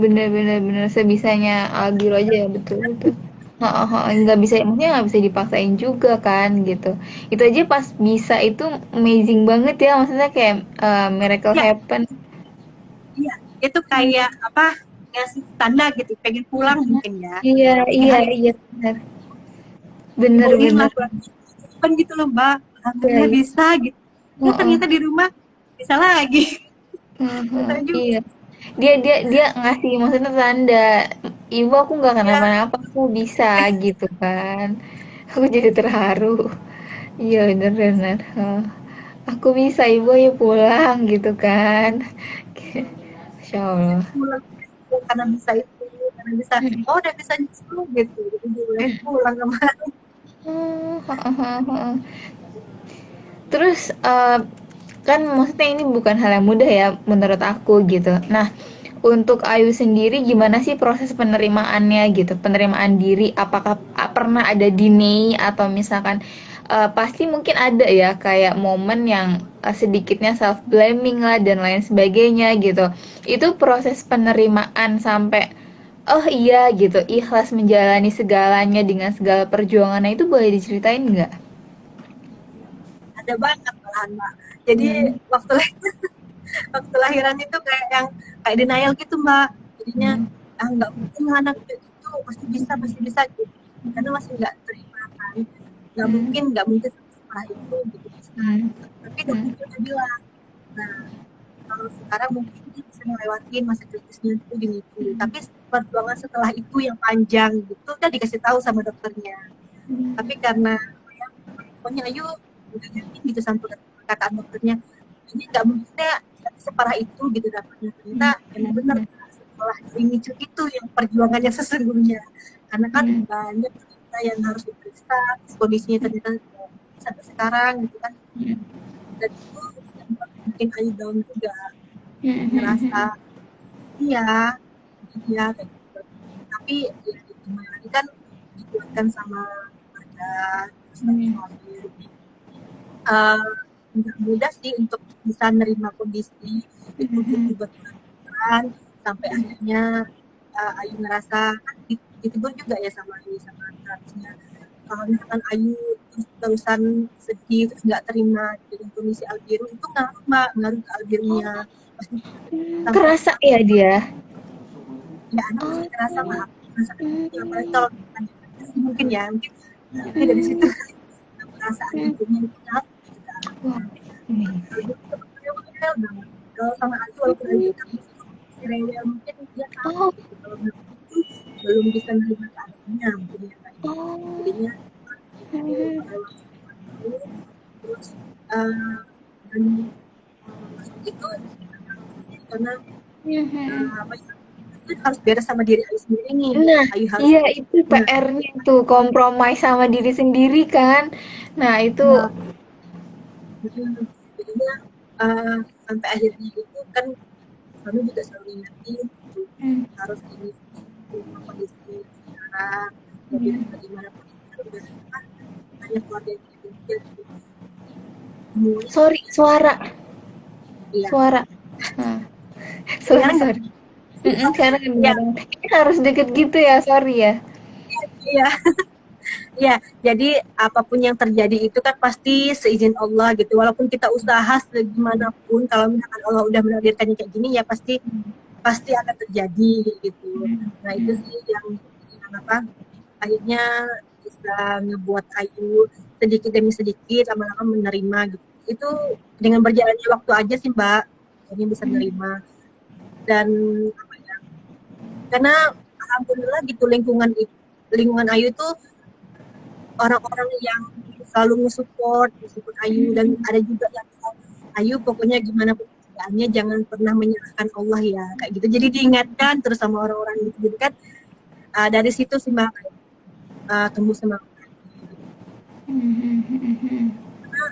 Bener bener bener sebisanya Albiro aja ya betul betul. Heeh, heeh, nggak bisa maksudnya nggak bisa dipaksain juga kan gitu. Itu aja pas bisa itu amazing banget ya maksudnya kayak miracle ya happen. iya itu kayak apa ngasih tanda gitu pengen pulang mungkin ya Iya tiga iya hari iya bener bener dibolehin lah bener. pulang kan gitu loh mbak Iya alhamdulillah iya. bisa gitu ya Heeh, ternyata di rumah bisa lagi heeh, betul juga iya. Dia ngasih maksudnya tanda, ibu aku nggak ya kenapa-napa, aku bisa gitu kan. Aku jadi terharu. Iya bener-bener. Aku bisa ibu ayo pulang gitu kan. Masya Allah. pulang karena bisa itu karena bisa oh udah bisa nyusul gitu jadi boleh pulang kemarin Terus kan maksudnya ini bukan hal yang mudah ya menurut aku gitu. Nah, untuk Ayu sendiri gimana sih proses penerimaannya gitu? Penerimaan diri apakah pernah ada delay atau misalkan pasti mungkin ada ya kayak momen yang sedikitnya self blaming lah dan lain sebagainya gitu. Itu proses penerimaan sampai oh iya gitu, ikhlas menjalani segalanya dengan segala perjuangannya itu boleh diceritain nggak? Ada banget malahan Mbak. Jadi Hmm. waktu waktu lahiran itu kayak yang kayak denial gitu Mbak. Jadinya Hmm. nggak mungkin anak kayak gitu pasti bisa gitu. Karena masih nggak terima kan. Hmm. Nggak mungkin setelah itu gitu bisa. Hmm. Tapi Hmm. dokternya udah bilang, nah kalau sekarang mungkin dia bisa ngelewatin masa kritisnya itu gini itu. Tapi perjuangan setelah itu yang panjang gitu udah dikasih tahu sama dokternya. Tapi karena ya, pokoknya ayo udah yakin gitu sampai perkataan dokternya ini nggak mungkin ya separah itu gitu dapatnya ternyata emang benar setelah itu yang perjuangan yang sesungguhnya karena kan Hmm. banyak cerita yang harus diperiksa kondisinya ternyata sampai sekarang gitu kan dan itu sempat bikin Ayu down juga ngerasa Hmm. iya iya kayak gitu tapi ya gimana lagi kan dikuatkan sama keluarga sama Hmm. suami uh, nggak mudah sih untuk bisa nerima kondisi itu Hmm. butuh baturan sampai akhirnya Ayu ngerasa kan ditegur juga ya sama ini sama terapisnya kalau misalkan Ayu terus terusan sedih terus nggak terima dengan kondisi Albiru itu ngaruh ke Albirunya pasti sampai Kerasa ya dia. ya anak pasti Oh. kerasa mah rasa itu apalagi Hmm. kalau mungkin ya mungkin dari situ perasaan ibunya itu ngaruh gitu ke anaknya Wah, ini. Albiru sebetulnya rewel banget kalau sama Ayu walaupun Ayu tapi si rewel mungkin dia tahu Oh. gitu kalau itu belum bisa menerima keadaannya mungkin ya kayak gitu Oh. jadinya itu Hmm. lewat itu terus dan itu karena Hmm. apa ya itu harus beres sama diri Ayu sendiri nih Nah, Ayu harus iya itu nah PR-nya tuh kompromi sama diri sendiri kan. Nah, itu nah jadinya sampai akhirnya itu kan kami juga selalu ingetin gitu hmm. harus ini terima kondisi sekarang ya biar bagaimanapun itu kan udah banyak keluarga yang juga gitu semuanya Sorry, harus suara, iya suara. Nah, sorry, kedengaran nggak sorry. Sekarang iya kedengaran. Ini harus deket gitu ya, sorry ya. iya iya jadi apapun yang terjadi itu kan pasti seizin Allah gitu walaupun kita usaha segimanapun kalau misalkan Allah udah menakdirkannya kayak gini ya pasti pasti akan terjadi gitu nah itu Hmm. sih yang apa akhirnya bisa ngebuat Ayu sedikit demi sedikit lama-lama menerima gitu itu dengan berjalannya waktu aja sih Mbak ini bisa menerima dan apa ya karena alhamdulillah gitu lingkungan Ayu tuh orang-orang yang selalu nge-support Ayu dan ada juga yang Ayu pokoknya gimana pun keadaannya jangan pernah menyalahkan Allah ya kayak gitu jadi diingatkan terus sama orang-orang gitu jadi kan dari situ sih Mbak tumbuh semangat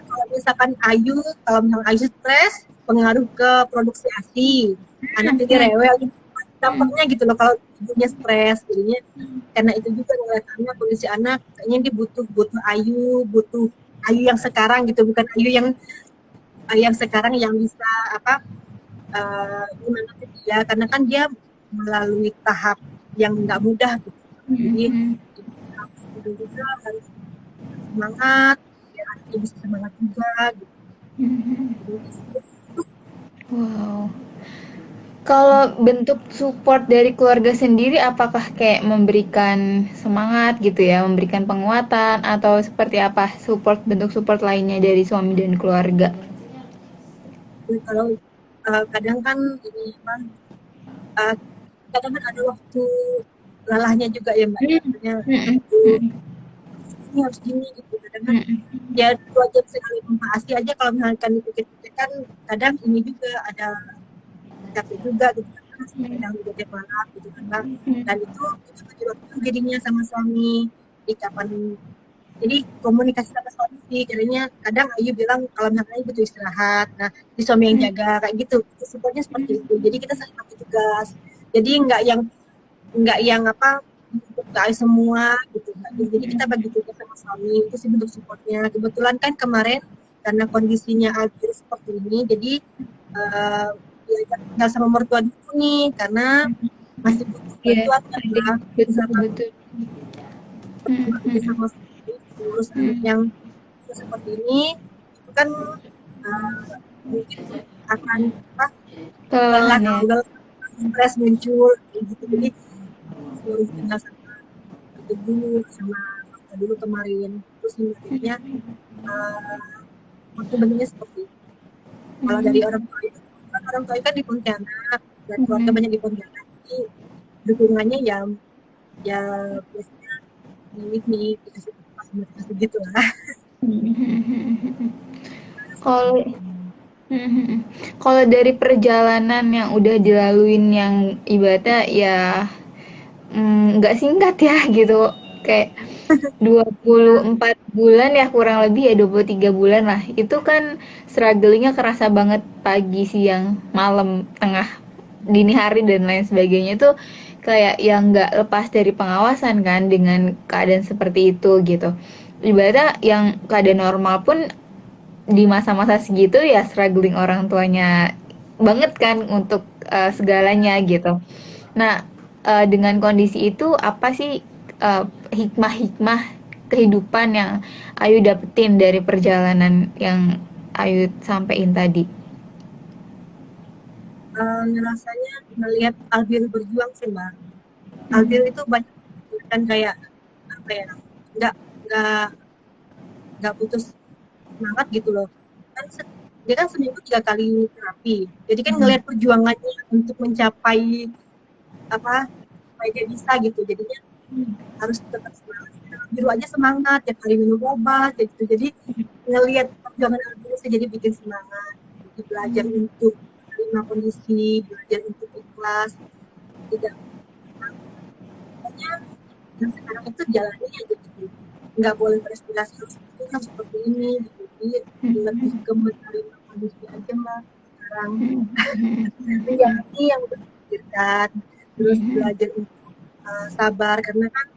kalau misalkan kalau misalkan Ayu stres pengaruh ke produksi ASI anak jadi rewel dampaknya gitu loh kalau ibunya stres jadinya karena itu juga ngeliat anak kondisi anak kayaknya dia butuh butuh Ayu yang sekarang gitu bukan Ayu yang sekarang yang bisa apa gimana sih dia karena kan dia melalui tahap yang nggak mudah gitu jadi harus juga harus semangat biar anaknya bisa semangat juga gitu jadi Wow. Kalau bentuk support dari keluarga sendiri, apakah kayak memberikan semangat gitu ya, memberikan penguatan, atau seperti apa bentuk support lainnya dari suami dan keluarga? kalau kadang kan ini apa uh, kadang kan ada waktu lelahnya juga ya mbak ya Hmm. maksudnya Hmm. waktu ini harus gini gitu kadang kan Hmm. ya 2 jam sekali membahas aja kalau misalkan dipikir-pikir kan kadang ini juga ada capek juga gitu kan kadang udah tiap malam gitu kan bang dan itu bagi waktu jadinya sama suami di kapan Jadi komunikasi sama suami sih, jadinya kadang Ayu bilang kalau misalnya Ayu butuh istirahat, nah di suami yang jaga kayak gitu. Supportnya seperti itu. Jadi kita saling bagi tugas. Jadi nggak yang apa untuk ke Ayu semua gitu. Jadi kita bagi tugas sama suami itu sih bentuk supportnya. Kebetulan kan kemarin karena kondisinya Alfir seperti ini, jadi uh, diajak tinggal sama mertua dulu nih karena masih butuh Iya, bantuan tadi ya. betul Misalkan betul. bekerja sama ngurus anak yang seperti ini itu kan mungkin akan apa lelah Kelelahan ya. kalau stres muncul kayak gitu. Jadi suruh tinggal sama itu dulu sama kita dulu kemarin terus jadinya waktu bentuknya seperti itu. Kalau dari orang tua itu kan orang tua kan di Pontianak dan keluarga banyak di Pontianak, jadi dukungannya ya biasanya ini dikasih motivasi gitu lah. Kalau kalau dari perjalanan yang udah dilaluin yang ibaratnya ya nggak singkat ya gitu, kayak 24 bulan ya kurang lebih ya 23 bulan lah. Itu kan struggle-nya kerasa banget pagi, siang, malam, tengah, dini hari dan lain sebagainya tuh kayak yang nggak lepas dari pengawasan kan dengan keadaan seperti itu gitu. Ibaratnya yang keadaan normal pun di masa-masa segitu ya struggling orang tuanya banget kan untuk segalanya gitu. Nah, dengan kondisi itu apa sih hikmah-hikmah kehidupan yang Ayu dapetin dari perjalanan yang Ayu sampein tadi? Ngerasanya melihat Albir berjuang sih mbak. Albir itu banyak kan kayak apa ya nggak nggak nggak putus semangat gitu loh kan dia kan seminggu 3 kali terapi jadi kan ngelihat perjuangannya untuk mencapai apa supaya dia bisa gitu jadinya harus tetap semangat biru aja semangat tiap hari minum obat kayak gitu jadi ngelihat perjuangan Albir saya jadi bikin semangat jadi belajar untuk terima kondisi belajar untuk ikhlas tidak pokoknya yang sekarang itu jalannya aja gitu nggak boleh berespektasi harus seperti ini gitu jadi lebih ke menerima kondisi aja mbak sekarang menjalani yang udah dipikirkan terus belajar untuk sabar karena kan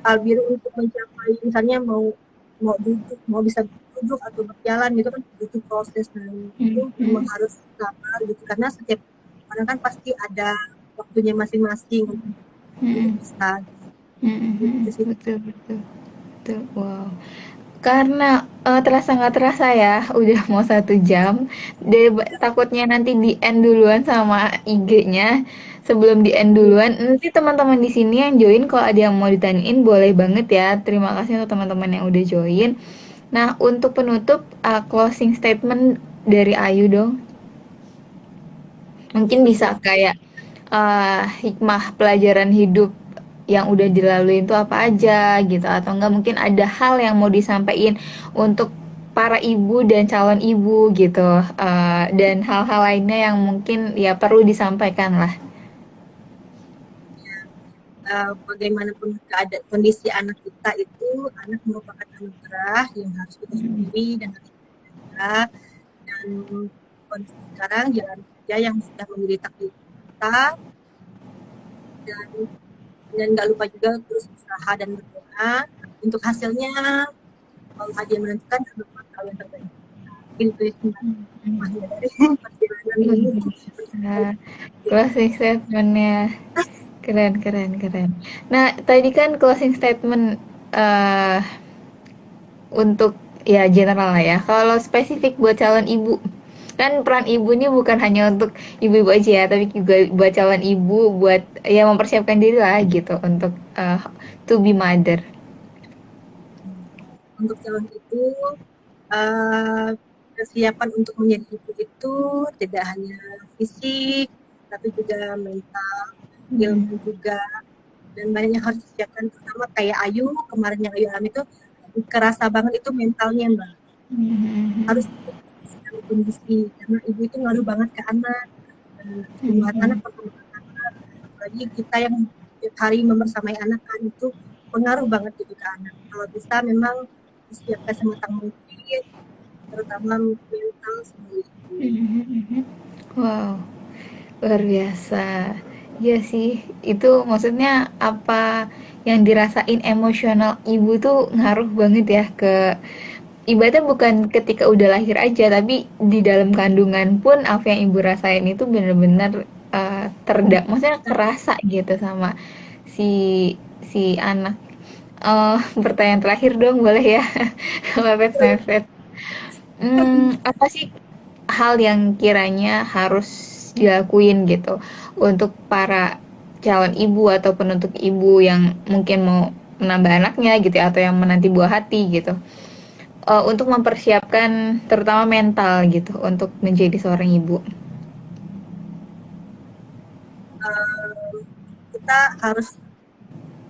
Albir untuk mencapai misalnya mau mau duduk mau bisa duduk atau berjalan gitu kan butuh proses dan itu memang harus sabar gitu karena setiap orang kan pasti ada waktunya masing-masing untuk bisa gitu sih. Betul betul betul. Wow. Karena terasa nggak terasa ya, udah mau 1 jam. Takutnya nanti di end duluan sama IG-nya. Sebelum di end duluan, nanti teman-teman di sini yang join kalau ada yang mau ditanyain boleh banget ya. Terima kasih untuk teman-teman yang udah join. Nah, untuk penutup, closing statement dari Ayu dong. Mungkin bisa kayak hikmah pelajaran hidup yang udah dilalui itu apa aja gitu, atau enggak mungkin ada hal yang mau disampaikan untuk para ibu dan calon ibu gitu, dan hal-hal lainnya yang mungkin ya perlu disampaikan lah. Bagaimanapun keadaan kondisi anak kita itu anak merupakan anugerah yang harus kita syukuri dan harus kita jaga dan kondisi sekarang jalan saja yang sudah menjadi takdir kita dan nggak lupa juga terus usaha dan berdoa untuk hasilnya kalau ada yang menentukan dan tahu yang terbaik itu hikmahnya dari perjalanan ini. Nah, closing statementnya keren keren keren. Nah, tadi kan closing statement eh untuk ya general lah ya. Kalau spesifik buat calon ibu, kan peran ibu ini bukan hanya untuk ibu-ibu aja ya, tapi juga buat calon ibu, buat ya mempersiapkan diri lah gitu untuk to be mother. Untuk calon itu uh, kesiapan untuk menjadi ibu itu tidak hanya fisik tapi juga mental ilmu juga dan banyak yang harus disiapkan terutama kayak Ayu kemarin yang Ayu alami itu kerasa banget itu mentalnya mbak harus kondisi karena ibu itu ngaruh banget ke anak pertumbuhan anak perkembangan anak lagi kita yang tiap hari membersamai anak kan itu pengaruh banget gitu ke anak. Kalau bisa memang disiapkan sematang mungkin, terutama mental seperti itu. Mhm. Wow, luar biasa. Iya sih, itu maksudnya apa yang dirasain emosional ibu tuh ngaruh banget ya ke ibaratnya bukan ketika udah lahir aja, tapi di dalam kandungan pun apa yang ibu rasain itu bener-bener maksudnya kerasa gitu sama si si anak. Pertanyaan terakhir dong boleh ya? Mepet-mepet. Apa sih hal yang kiranya harus dilakuin gitu untuk para calon ibu ataupun untuk ibu yang mungkin mau menambah anaknya gitu ya, atau yang menanti buah hati gitu, untuk mempersiapkan terutama mental gitu untuk menjadi seorang ibu. Kita harus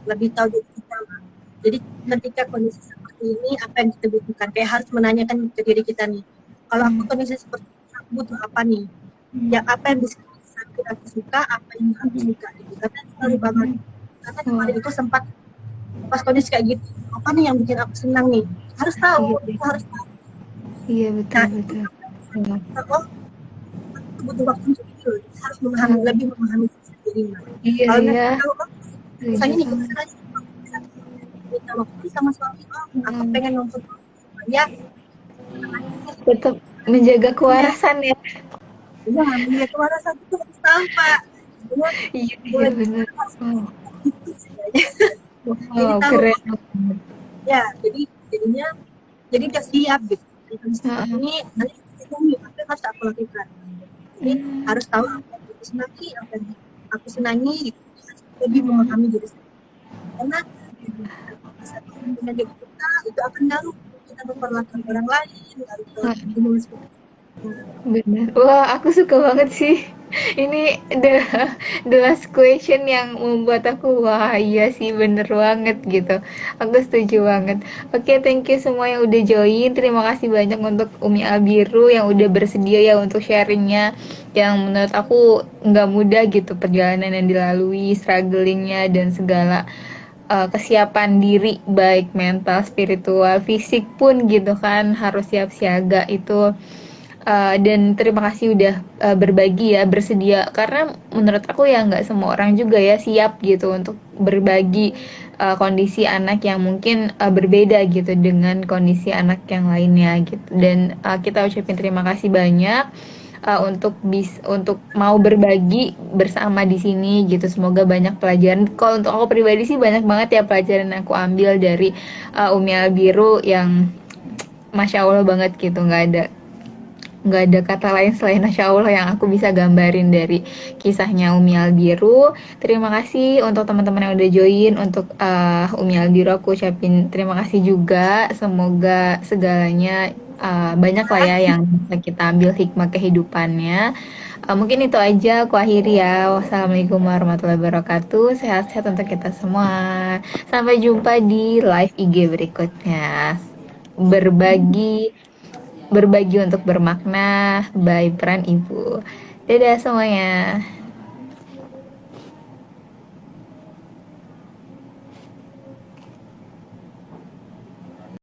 lebih tahu diri kita, Mbak. Jadi ketika kondisi seperti ini, apa yang kita butuhkan? Kayak harus menanyakan ke diri kita nih. Kalau aku Hmm. kondisi seperti ini, aku butuh apa nih? Yang apa yang bisa bikin aku suka, apa yang aku suka gitu. Karena itu baru banget. Karena kemarin Oh, itu sempat pas kondisi kayak gitu, apa nih yang bikin aku senang nih? Harus tahu, iya, kita harus tahu. iya Nah, betul itu betul. apa yang bisa Hmm. kita, oh, aku butuh waktu untuk ini loh. Kita harus memahami, lebih memahami diri sendiri, Mbak. Iya Kalau ya, kita tahu, oh, setuju misalnya nih, banget. misalnya minta waktu sama suami, oh aku Hmm. pengen nonton ya Tetap menjaga ya kewarasan ya. ya melihat kewarasan itu harus tahu Pak, sebenarnya Iya iya boleh benar. besar harus Oh, itu sebenarnya. Jadi wow, tahu keren oh banget. ya, jadi jadinya jadi udah siap gitu. Jadi kondisi seperti Heeh. ini nanti ini apa yang harus aku lakukan. Jadi harus tahu apa yang aku senangi, apa yang aku senangi gitu. Harus lebih Hmm. memahami diri sendiri. Karena dengan kita bisa dengan diri kita itu akan ngaruh kita memperlakukan orang lain, ngaruh ke hubungan seperti itu. Bener. Wah, aku suka banget sih. Ini the last question yang membuat aku, wah iya sih bener banget gitu. Aku setuju banget. Oke, thank you semua yang udah join. Terima kasih banyak untuk Umi Albiru yang udah bersedia ya untuk sharingnya. Yang menurut aku nggak mudah gitu perjalanan yang dilalui, strugglingnya dan segala kesiapan diri baik mental, spiritual, fisik pun gitu kan harus siap siaga itu. Dan terima kasih udah berbagi ya, bersedia, karena menurut aku ya nggak semua orang juga ya siap gitu untuk berbagi kondisi anak yang mungkin berbeda gitu dengan kondisi anak yang lainnya gitu. Dan kita ucapin terima kasih banyak untuk mau berbagi bersama di sini gitu. Semoga banyak pelajaran. Kalau untuk aku pribadi sih banyak banget ya pelajaran yang aku ambil dari Umi Albiru yang masya Allah banget gitu. Nggak ada kata lain selain Masya Allah yang aku bisa gambarin dari kisahnya Umi Albiru. Terima kasih untuk teman-teman yang udah join. Untuk Umi Albiru aku ucapin terima kasih juga. Semoga segalanya banyak lah ya yang bisa kita ambil hikmah kehidupannya. Mungkin itu aja aku akhiri ya. Wassalamualaikum warahmatullahi wabarakatuh. Sehat-sehat untuk kita semua. Sampai jumpa di live IG berikutnya. Berbagi berbagi untuk bermakna by peran ibu. Dadah semuanya.